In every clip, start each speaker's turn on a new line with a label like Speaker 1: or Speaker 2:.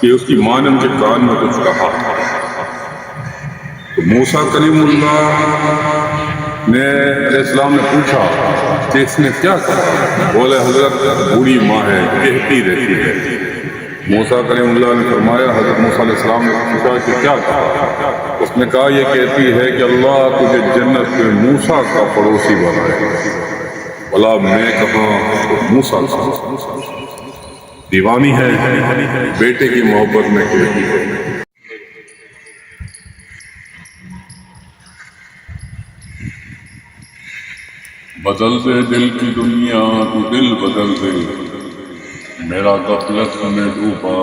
Speaker 1: کہ اس کی ماں نے ان کے کان میں کچھ کہا۔ تو موسیٰ کلیم اللہ نے علیہ السلام نے پوچھا کہ اس نے کیا کہا؟ بولے حضرت بوڑھی ماں ہے، کہتی رہتی ہے۔ موسیٰ کلیم اللہ نے فرمایا، حضرت موسیٰ علیہ السلام نے پوچھا کہ کیا کہا؟ اس نے کہا یہ کہتی ہے کہ اللہ تجھے جنت میں موسیٰ کا پڑوسی بنائے۔ بلا میں کہاں؟ موسیٰ دیوانی ہے، بیٹے کی محبت میں کہتی ہے۔ بدل دے دل کی دنیا تو دل بدل دے، میرا غفلت میں ڈوبا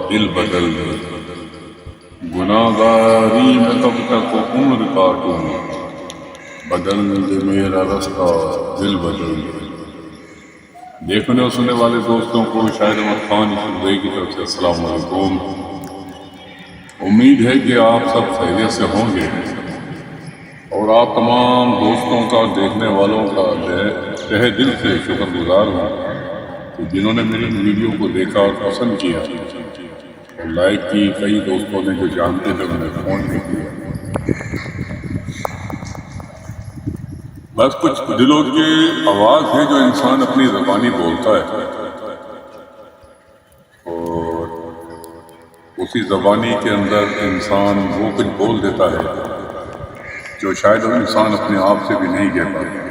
Speaker 1: دل بدل دے، گناہگاری میں کب تک عمر کاٹوں، بدل دے میرا رستہ دل بدل دے۔ دیکھنے اور سننے والے دوستوں کو شاہد احمد خان دبئی کی طرف سے السلام علیکم۔ امید ہے کہ آپ سب خیریت سے ہوں گے، اور آپ تمام دوستوں کا، دیکھنے والوں کا تہہ دل سے شکر گزار ہوں کہ جنہوں نے میری ویڈیو کو دیکھا اور پسند کیا اور لائک کی۔ کئی دوستوں نے جو جانتے تھے انہوں نے فون بھی کیا۔ بس کچھ دلوں کی آواز ہے جو انسان اپنی زبانی بولتا ہے، اور اسی زبانی کے اندر انسان وہ کچھ بول دیتا ہے جو شاید انسان اپنے آپ سے بھی نہیں کہہ پاتا۔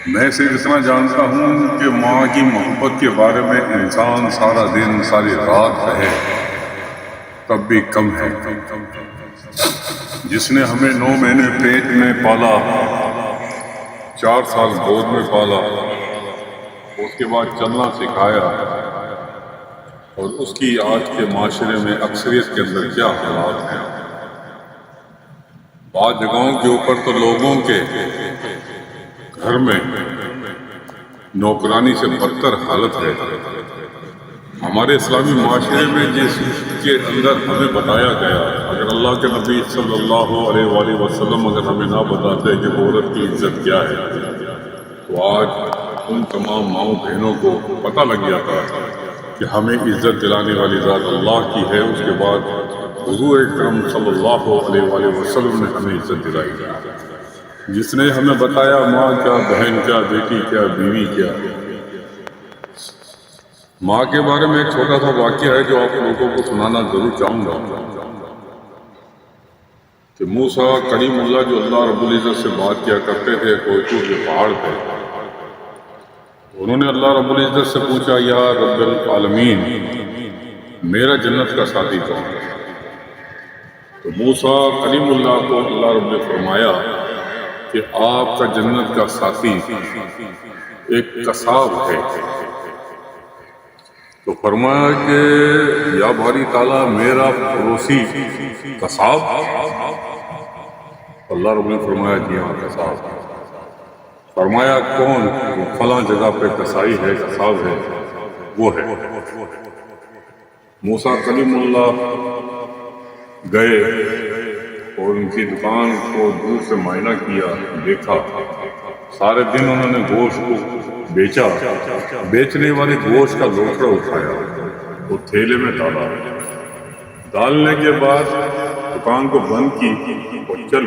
Speaker 1: میں صرف اتنا جانتا ہوں کہ ماں کی محبت کے بارے میں انسان سارا دن ساری رات کہے تب بھی کم ہے۔ جس نے ہمیں 9 مہینے پیٹ میں پالا، 4 سال گود میں پالا، اس کے بعد چلنا سکھایا، اور اس کی آج کے معاشرے میں اکثریت کے اندر کیا حالات ہیں۔ بعض جگہوں کے اوپر تو لوگوں کے گھر میں نوکرانی سے بدتر حالت ہے۔ ہمارے اسلامی معاشرے میں جس کے اندر ہمیں بتایا گیا، اگر اللہ کے نبی صلی اللہ علیہ وآلہ وسلم اگر ہمیں نہ بتاتے کہ عورت کی عزت کیا ہے، تو آج ان تمام ماؤں بہنوں کو پتہ لگ جاتا کہ ہمیں عزت دلانے والی ذات اللہ کی ہے۔ اس کے بعد حضور اکرم صلی اللہ علیہ وآلہ وسلم نے ہمیں عزت دلائی، جس نے ہمیں بتایا ماں کیا، بہن کیا، بیٹی کیا، بیوی کیا۔ ماں کے بارے میں ایک چھوٹا سا واقعہ ہے جو آپ لوگوں کو سنانا ضرور چاہوں گا کہ موسیٰ کلیم اللہ جو اللہ رب العزت سے بات کیا کرتے تھے کوہ طور کے پہاڑ پہ، انہوں نے اللہ رب العزت سے پوچھا، یا رب العالمین میرا جنت کا ساتھی کون ہے؟ تو موسیٰ کلیم اللہ کو اللہ رب نے فرمایا کہ آپ کا جنت کا ساتھی ایک قصاب ہے۔ تو فرمایا کہ یا باری تعالیٰ میرا پڑوسی قصاب؟ اللہ رب نے فرمایا کہ ہاں قصاب۔ فرمایا کون؟ وہ فلاں جگہ پہ قصائی ہے، قصاب ہے، وہ ہے۔ موسیٰ کلیم اللہ گئے اور ان کی دکان کو دور سے معائنہ کیا، دیکھا، سارے دن انہوں نے گوشت کو بیچا، بیچنے والے گوشت کا لوکڑا اٹھایا، وہ تھیلے میں ڈالا، ڈالنے کے بعد دکان کو بند کی اور چل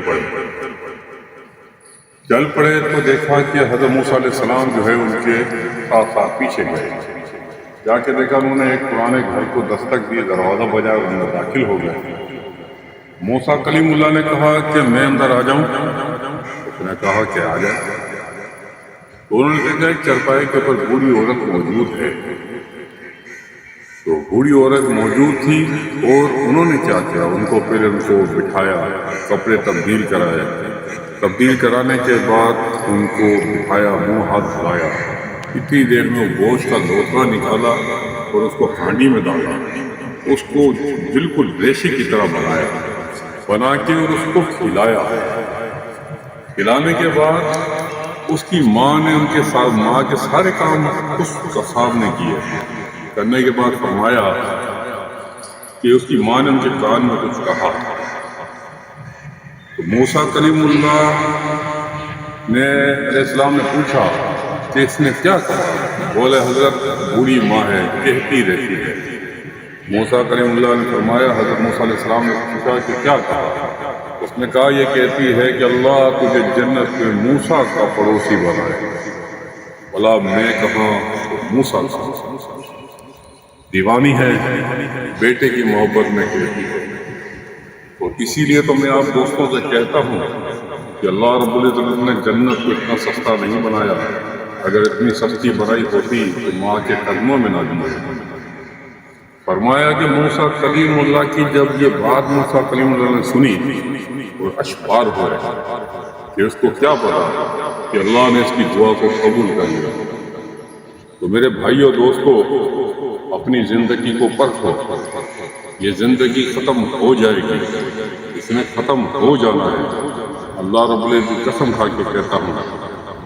Speaker 1: پڑے تو دیکھا کہ حضرت موسیٰ علیہ السلام جو ہے ان کے ساتھ پیچھے گئے، جا کے دیکھا انہوں نے ایک پرانے گھر کو دستک دی، دروازہ بجایا، انہوں نے داخل ہو گئے۔ موسیٰ کلیم اللہ نے کہا کہ میں اندر آ جاؤں؟ اس نے کہا کہ آ جائے۔ انہوں نے دیکھا ایک چرپائی کے اوپر بوڑھی عورت موجود ہے، تو بوڑھی عورت موجود تھی، اور انہوں نے کیا کیا، ان کو پہلے ان کو بٹھایا، کپڑے تبدیل کرائے، تبدیل کرانے کے بعد ان کو بٹھایا، منہ ہاتھ دھلایا، اتنی دیر میں وہ گوشت کا لوکڑا نکالا اور اس کو ہانڈی میں ڈالا، اس کو بالکل ریشے کی طرح بنا کے اور اس کو کھلایا۔ کھلانے کے بعد اس کی ماں نے ان کے ساتھ، ماں کے سارے کام اس قصاب نے کیے۔ کرنے کے بعد فرمایا کہ اس کی ماں نے ان کے کان میں کچھ کہا۔ تو موسیٰ کلیم اللہ نے علیہ السلام نے پوچھا کہ اس نے کیا کہا؟ بولے حضرت بوڑھی ماں ہے، کہتی رہتی ہے۔ موسیٰ کریم اللہ نے فرمایا، حضرت موسیٰ علیہ السلام نے پوچھا کہ کیا کہا؟ اس نے کہا یہ کہتی ہے کہ اللہ تجھے جنت میں موسیٰ کا پڑوسی بنائے۔ بولا میں کہاں؟ موسیٰ دیوانی ہے، بیٹے کی محبت میں کہتی ہے۔ تو اسی لیے تو میں آپ دوستوں سے کہتا ہوں کہ اللہ رب العزت نے جنت کو اتنا سستا نہیں بنایا۔ اگر اتنی سستی بنائی ہوتی تو ماں کے قدموں میں نہ دی۔ فرمایا کہ موسیٰ کلیم اللہ کی جب یہ بات موسیٰ کلیم اللہ نے سنی وہ اشبار ہو رہے کہ اس کو کیا پتا کہ اللہ نے اس کی دعا کو قبول کر لیا۔ تو میرے بھائیو دوستو، اپنی زندگی کو پرکھو، یہ زندگی ختم ہو جائے گی، اس نے ختم ہو جانا ہے۔ اللہ رب العزت قسم کھا کے کہتا ہوں،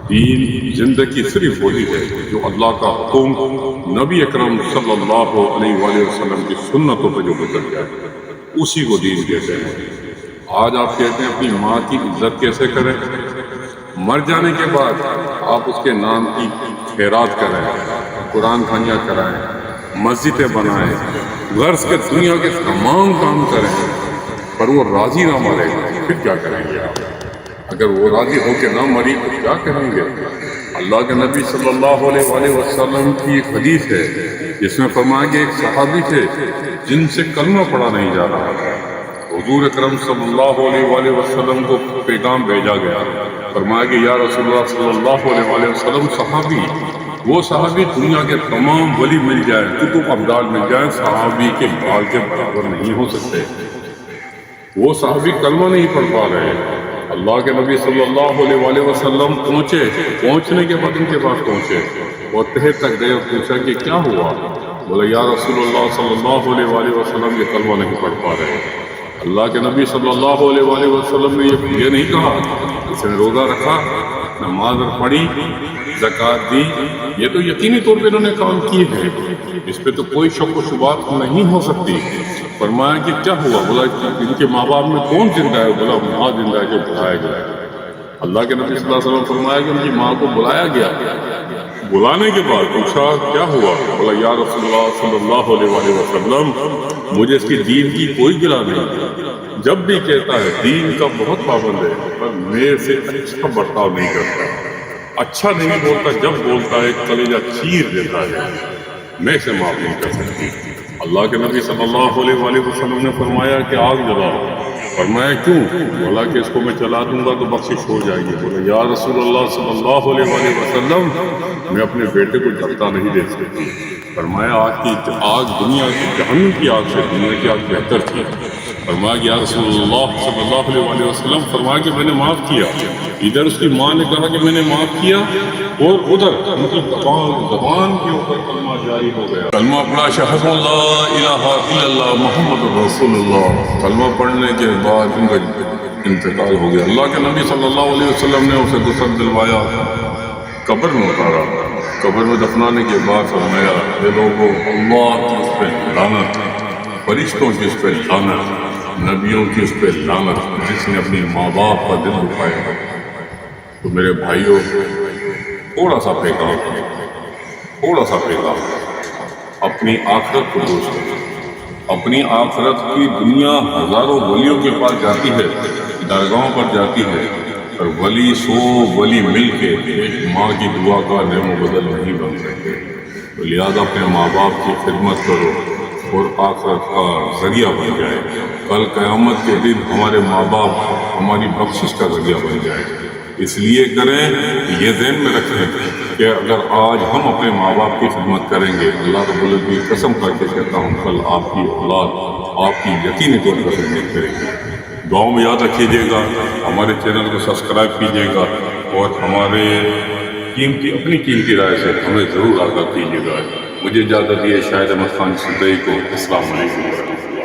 Speaker 1: دین زندگی صرف وہی ہے جو اللہ کا حکم نبی اکرم صلی اللہ علیہ وآلہ وسلم کی سنتوں پہ جو گزر جائے اسی کو دین کہتے ہیں۔ آج آپ کہتے ہیں اپنی ماں کی عزت کیسے کریں؟ مر جانے کے بعد آپ اس کے نام کی خیرات کریں، قرآن خوانیاں کرائیں، مسجدیں بنائیں، غرض کے دنیا کے تمام کام کریں، پر وہ راضی نہ مرے پھر کیا کریں گے آپ؟ اگر وہ راضی ہو کے نہ مری تو کیا کریں گے؟ اللہ کے نبی صلی اللہ علیہ وآلہ وسلم کی ایک حدیث ہے جس میں فرمایا کہ ایک صحابی تھے جن سے کلمہ پڑھا نہیں جا رہا تھا۔ حضور اکرم صلی اللہ علیہ وآلہ وسلم کو پیغام بھیجا گیا، فرمایا کہ یا رسول اللہ صلی اللہ علیہ وآلہ وسلم، صحابی وہ صحابی دنیا کے تمام ولی مل جائیں، قطب ابدال مل جائیں، صحابی کے بال کے برابر نہیں ہو سکتے۔ وہ صحابی کلمہ نہیں پڑھ پا رہے۔ اللہ کے نبی صلی اللہ علیہ وآلہ وسلم پہنچنے کے بعد ان کے پاس پہنچے اور تہہ تک گئے اور پوچھا کہ کیا ہوا؟ بولا یا رسول اللہ صلی اللہ علیہ وآلہ وسلم یہ کلمہ نہیں پڑھ پا رہے۔ اللہ کے نبی صلی اللہ علیہ وآلہ وسلم نے یہ نہیں کہا اس نے روزہ رکھا، نماز پڑھی، زکوٰۃ دی، یہ تو یقینی طور پہ انہوں نے کام کیے ہیں، اس پہ تو کوئی شک و شبہات نہیں ہو سکتی۔ فرمایا کہ کیا ہوا؟ بولا ان کے ماں باپ میں کون زندہ ہے؟ بولا ماں زندہ ہے جو بلایا گیا ہے۔ اللہ کے نبی صلی اللہ علیہ وسلم فرمایا کہ ان کی ماں کو بلایا گیا، بلانے کے بعد پوچھا کیا ہوا؟ بولا یا رسول اللہ صلی اللہ علیہ وآلہ وسلم، مجھے اس کی دین کی کوئی گلا نہیں، جب بھی کہتا ہے دین کا بہت پابند ہے، پر میرے سے اچھا برتاؤ نہیں کرتا، اچھا نہیں بولتا، جب بولتا ہے کلیجہ چیر دیتا ہے، میں اسے معاف نہیں کر سکتی۔ اللہ کے نبی صلی اللہ علیہ وآلہ وسلم نے فرمایا کہ آگ جلاؤ۔ فرمایا کیوں؟ بولا کہ اس کو میں جلا دوں گا تو بخشش ہو جائے گی۔ بولا یا رسول اللہ صلی اللہ علیہ وآلہ وسلم، میں اپنے بیٹے کو جلتا نہیں دیکھ سکتی۔ فرمایا آگ دنیا کی جہنم کی آگ سے دنیا کی آگ بہتر تھی۔ فرمایا کہ یا رسول اللہ صلی اللہ علیہ وآلہ وسلم، فرمایا کہ میں نے معاف کیا۔ ادھر اس کی ماں نے کہا کہ میں نے معاف کیا، اور ادھر ان کی زبان کے اوپر کلمہ جاری ہو گیا۔ کلمہ پڑھا شہد اللہ الہ الا اللہ محمد رسول اللہ، کلمہ پڑھنے کے بعد ان کا انتقال ہو گیا۔ اللہ کے نبی صلی اللہ علیہ وسلم نے اسے غسل دلوایا، قبر میں اتارا، قبر میں دفنانے کے بعد فرمایا اے لوگوں، اللہ کی اس پہ لعنت، فرشتوں کی اس پہ لعنت، نبیوں کی اس پہ لعنت، جس نے اپنی ماں باپ کا دل دکھایا۔ تو میرے بھائیوں، تھوڑا سا پیغام اپنی آخرت کو دوست، اپنی آخرت کی دنیا ہزاروں ولیوں کے پاس جاتی ہے، درگاہوں پر جاتی ہے، اور ولی 100 ولی مل کے ایک ماں کی دعا کا نعم و بدل نہیں بن سکتے۔ تو لہٰذا اپنے ماں باپ کی خدمت کرو اور آخرت کا ذریعہ بن جائے، کل قیامت کے دن ہمارے ماں باپ ہماری بخشش کا ذریعہ بن جائے۔ اس لیے کریں، یہ ذہن میں رکھیں کہ اگر آج ہم اپنے ماں باپ کی خدمت کریں گے، اللہ رب العزت کی قسم کر کے کہتا ہوں کل آپ کی اولاد آپ کی یقینی طور پر خدمت کرے گی۔ دعاؤں میں یاد رکھیے گا، ہمارے چینل کو سبسکرائب کیجیے گا، اور ہمارے اپنی قیمتی رائے سے ہمیں ضرور آگاہ کیجیے گا۔ مجھے اجازت دیے شاہد احمد خان صدیقی کو۔ السلام علیکم۔